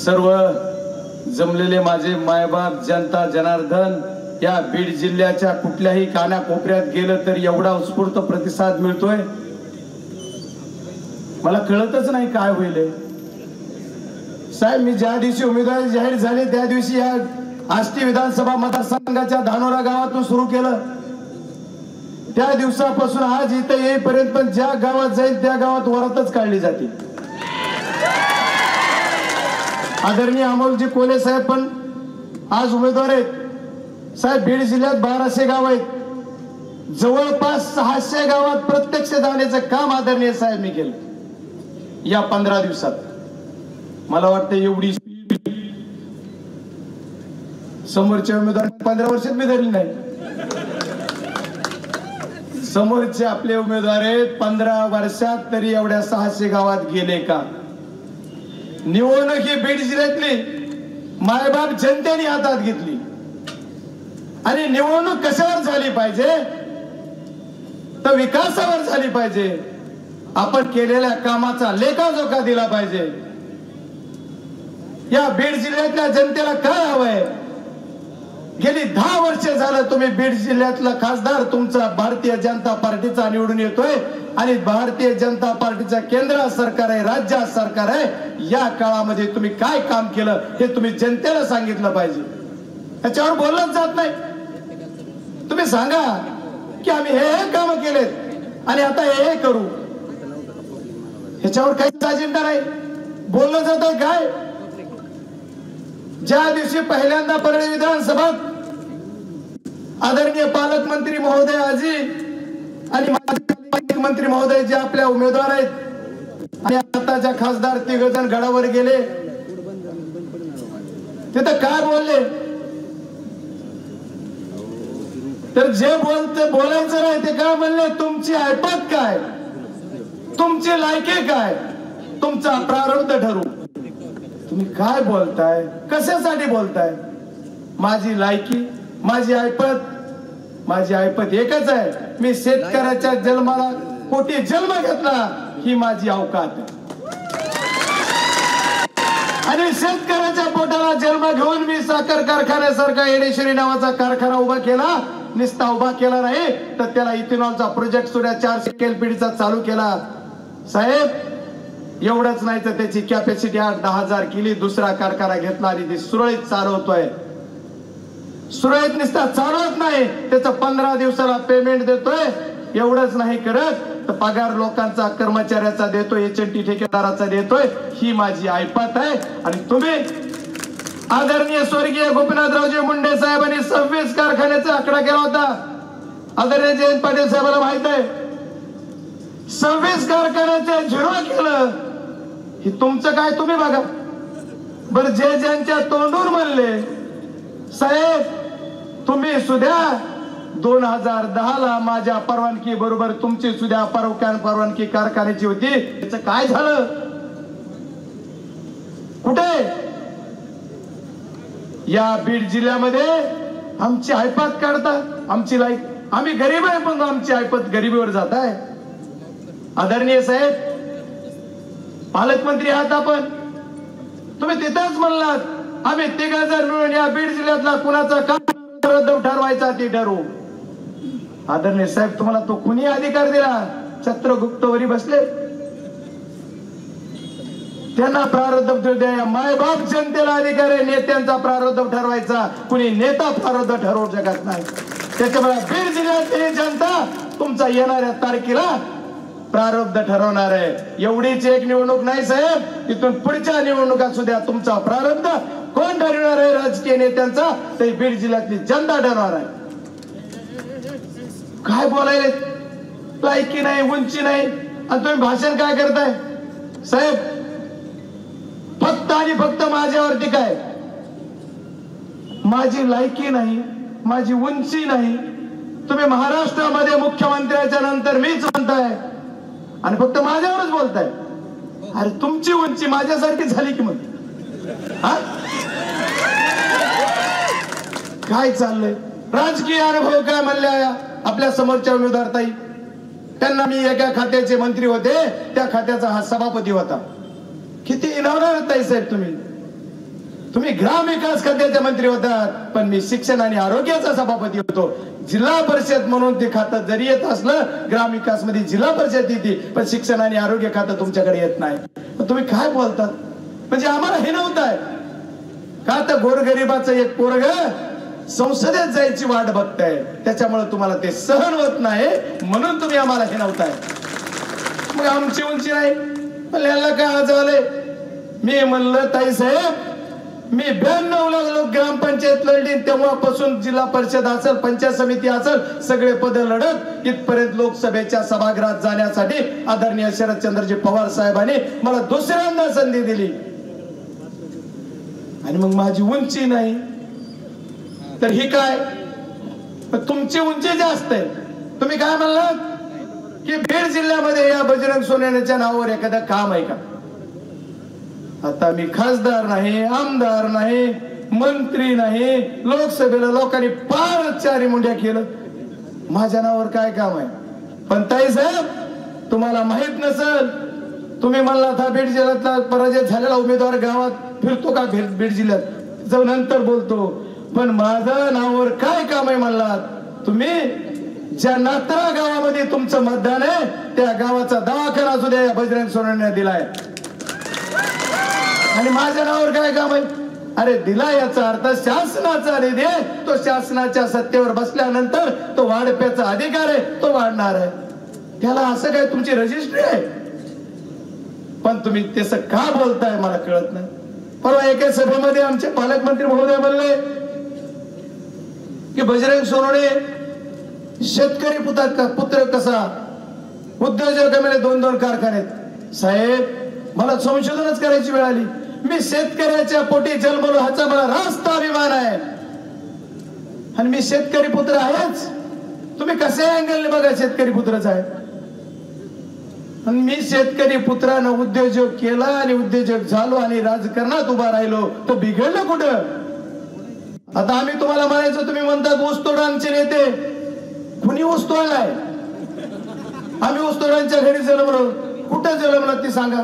सर्व जमलेले माझे मायबाप, जनता जनार्दन, या बीड जिल्ह्याच्या कुठल्याही कानाकोपऱ्यात गेलं तर एवढा उत्स्फूर्त प्रतिसाद मिळतोय, मला कळतच नाही काय होईल साहेब. मी ज्या दिवशी उमेदवारी जाहीर झाली त्या दिवशी या आष्टी विधानसभा मतदारसंघाच्या धानोरा गावातून सुरू केलं. त्या दिवसापासून आज इथे येईपर्यंत पण ज्या गावात जाईल त्या गावात वरातच काढली जाते. आदरणीय अमोलजी कोले साहेब पण आज उमेदवार आहेत. साहेब, बीड जिल्ह्यात 1200 गाव आहेत. जवळपास 600 गावात प्रत्यक्ष जाण्याचं काम आदरणीय साहेब मी केलं या 15 दिवसात. मला वाटतं एवढी समोरच्या उमेदवार 15 वर्षात मी धरली नाही. समोरचे आपले उमेदवार आहेत 15 वर्षात तरी एवढ्या 600 गावात गेले का? निवडणूक ही बीड जिल्ह्यातली मायबाप जनतेने हातात घेतली आणि निवडणूक कशावर झाली पाहिजे तर विकासावर झाली पाहिजे. आपण केलेल्या कामाचा लेखाजोखा दिला पाहिजे. या बीड जिल्ह्यातल्या जनतेला काय हवंय? गेली 10 वर्ष झालं तुम्ही बीड जिल्ह्यातला खासदार तुमचा भारतीय जनता पार्टीचा निवडून येतोय आणि भारतीय जनता पार्टीचा केंद्र सरकार आहे, राज्य सरकार आहे. या काळामध्ये तुम्ही काय काम केलं हे तुम्ही जनतेला सांगितलं पाहिजे. त्याच्यावर बोललंच जात नाही. तुम्ही सांगा की आम्ही हे काम केलेत आणि आता हे करू. ह्याच्यावर काहीच अजेंडा नाही. बोललं जात काय? ज्या दिवशी पहिल्यांदा परळी विधानसभेत आदरणीय पालकमंत्री महोदय आजी आणि माजी मंत्री महोदय जे आपल्या उमेदवार आहेत आणि आताच्या खासदार 3 जण गडावर गेले, तिथं काय बोलले तर जे बोलायचं नाही ते काय म्हणले, तुमची ऐपत काय, तुमची लायकी काय, तुमचा प्रारब्ध ठरू. तुम्ही काय बोलताय? कशासाठी बोलताय? माझी लायकी, माझी ऐपत एकच आहे. मी शेतकऱ्याच्या जन्माला पोटी जन्म घेतला ही माझी अवकात आहे आणि शेतकऱ्याच्या पोटाला जन्म घेऊन मी साखर कारखान्यासारखा येडेश्वरी नावाचा कारखाना उभा केला. निस्ता उभा केला नाही तर त्याला इथेनॉलचा प्रोजेक्ट सुद्धा 400 KLPDचा चालू केला. साहेब, एवढंच नाही तर त्याची कॅपॅसिटी 8-10,000 केली. दुसरा कारखाना घेतला आणि ती सुरळीत चालवतोय. सुरळीत निस्ता चालवत नाही, त्याचं 15 दिवसाला पेमेंट देतोय. एवढंच नाही करत तर पगार लोकांचा कर्मचाऱ्याचा देतोय, HNT ठेकेदाराचा देतोय. ही माझी ऐपत आहे. आणि तुम्ही आदरणीय स्वर्गीय गोपीनाथरावजी मुंडे साहेबांनी 26 कारखान्याचा आकडा केला होता. आदरणीय जयंत पाटील साहेबांना माहित आहे. 26 कारखान्याचे 0 केलं. हे तुमचं काय तुम्ही बघा बरं. जे ज्यांच्या तोंडून म्हणले साहेब तुम्ही सुद्धा 2010 ला माझ्या परवानगी बरोबर तुमची सुद्धा परवानगी कारखान्याची होती, त्याचं काय झालं? कुठे? या बीड जिल्ह्यामध्ये आमची ऐपत काढता, आमची लाईक, आम्ही गरीब आहे पण आमची ऐपत गरिबीवर जात आहे. आदरणीय साहेब, पालकमंत्री आहात आपण, तुम्ही तिथंच म्हणलात आम्ही 3 जण मिळून या बीड जिल्ह्यातला कुणाचा काम रद्द ठरवायचा ते ठरवू. आदरणीय साहेब, तुम्हाला तो कुणी अधिकार दिला? चंद्रगुप्तवरी बसले, त्यांना प्रारब्ध द्या. मायबाप जनतेला अधिकार आहे नेत्यांचा प्रारब्ध ठरवायचा. कुणी नेता प्रारब्ध ठरवू शकत नाही. त्याच्यामुळे बीड जिल्ह्यातली जनता तुमचा येणाऱ्या तारखेला प्रारब्ध ठरवणार आहे. एवढीच एक निवडणूक नाही साहेब, तिथून पुढच्या निवडणुका सुद्धा तुमचा प्रारब्ध कोण ठरवणार आहे? राजकीय नेत्यांचा ते बीड जिल्ह्यातली जनता ठरवणार आहे. काय बोलायले? लायकी नाही, उंची नाही आणि तुम्ही भाषण काय करताय? साहेब, फक्त आणि फक्त माझ्यावरती काय, माझी लायकी नाही, माझी उंची नाही. तुम्ही महाराष्ट्रामध्ये मुख्यमंत्र्याच्या नंतर मीच म्हणताय आणि फक्त माझ्यावरच बोलताय. अरे तुमची उंची माझ्यासारखी झाली की मग काय चाललंय? राजकीय अनुभव काय म्हणल्या आपल्या समोरच्या उमेदवार ताई, त्यांना मी एका खात्याचे मंत्री होते, त्या खात्याचा हा सभापती होता. किती इनामदार ताई साहेब तुम्ही. तुम्ही ग्रामविकास खात्याचे मंत्री होतात, पण मी शिक्षण आणि आरोग्याचा सभापती होतो. जिल्हा परिषद म्हणून ते खातं जरी येत असलं, ग्रामविकास मध्ये जिल्हा परिषद येते, पण शिक्षण आणि आरोग्य खातं तुमच्याकडे येत नाही. तुम्ही काय बोलतात? म्हणजे आम्हाला हे नव्हतंय का? तर गोरगरिबाचं एक पोरग संसदेत जायची वाट बघताय, त्याच्यामुळे तुम्हाला ते सहन होत नाही, म्हणून तुम्ही आम्हाला हे नव्हताय. मग आमची उंची नाही, पण याला काय झालंय? मी म्हणलं ताई साहेब, मी 92 ला ग्रामपंचायत लढली, तेव्हापासून जिल्हा परिषद असेल, पंचायत समिती असेल, सगळे पद लढत इथपर्यंत लोकसभेच्या सभागृहात जाण्यासाठी आदरणीय शरदचंद्रजी पवार साहेबांनी मला दुसऱ्यांदा संधी दिली. आणि मग माझी उंची नाही तर ही काय? तुमची उंची जास्त आहे. तुम्ही काय म्हणलात की बीड जिल्ह्यामध्ये या बजरंग सोनवणेच्या नावावर एखादं काम आहे का? आता मी खासदार नाही, आमदार नाही, मंत्री नाही, लोकसभेला लोकांनी पार चारी मुंड्या केलं, माझ्या नावावर काय काम आहे? पण ताई साहेब, तुम्हाला माहित नसल, तुम्ही म्हणला था बीड जिल्ह्यातला पराजय झालेला उमेदवार गावात फिरतो का? बीड जिल्ह्यात जाऊन नंतर बोलतो, पण माझ्या नावावर काय काम आहे म्हणलात तुम्ही? ज्या नात्रा गावामध्ये तुमचं मतदान आहे, त्या गावाचा दवाखाना सुद्धा या बजरंग सोनवणे दिलाय. आणि माझ्या नावावर काय काम आहे? अरे दिला याचा अर्थ शासनाचा निधी आहे, तो शासनाच्या सत्तेवर बसल्यानंतर तो वाढप्याचा अधिकार आहे, तो वाढणार आहे. त्याला असं काय तुमची रजिस्ट्री आहे? पण तुम्ही तसं का बोलताय मला कळत नाही. परवा एका सभेमध्ये आमचे पालकमंत्री महोदय बोलले की बजरंग सोनवणे शेतकरी पुत्र कसा, उद्योजकांमध्ये 2-2 कारखाने. साहेब, मला संशोधनच करायची वेळ आली. मी शेतकऱ्याच्या पोटी जन्मलो, ह्याचा मला रास्त अभिमान आहे, आणि मी शेतकरी पुत्र आहेच. तुम्ही कसे अँगलने बघा, शेतकरी पुत्रच आहे. आणि मी शेतकरी पुत्रानं उद्योजक केला आणि उद्योजक झालो आणि राजकारणात उभा राहिलो, तर बिघडलं कुठं? आता आम्ही तुम्हाला म्हणायचो, तुम्ही म्हणतात ऊसतोडांचे नेते. कुणी ऊसतोडलाय? आम्ही ऊसतोडांच्या घरी जन्मलो. कुठं जन्मलो ती सांगा.